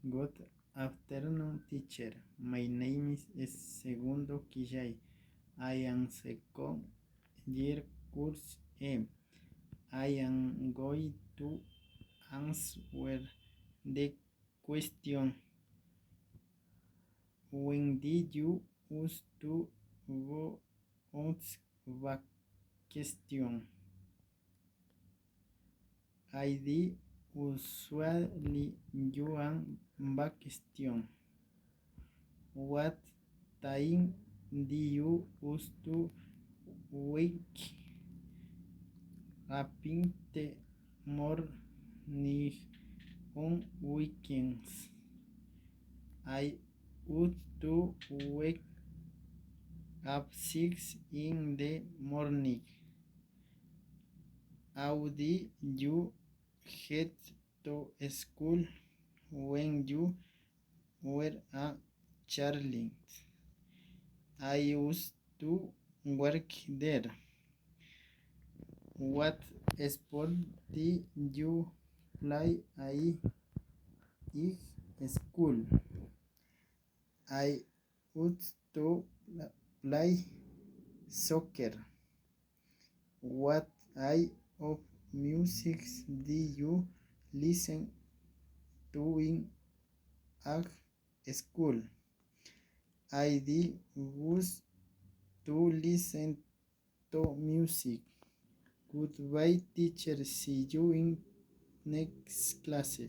Good afternoon, teacher. My name is Segundo Quillay. I am second year course M. I am going to answer the question. When did you used to go on vacation? I did usually go on vacation. What time do you used to wake up in the morning on weekends? I used to wake up 6 in the morning. How did you head to school when you were a child? I used to work there. What sport did you play in school? I used to play soccer. What type of music do you listen to in school? I did used to listen to music. Goodbye, teacher. See you in next class.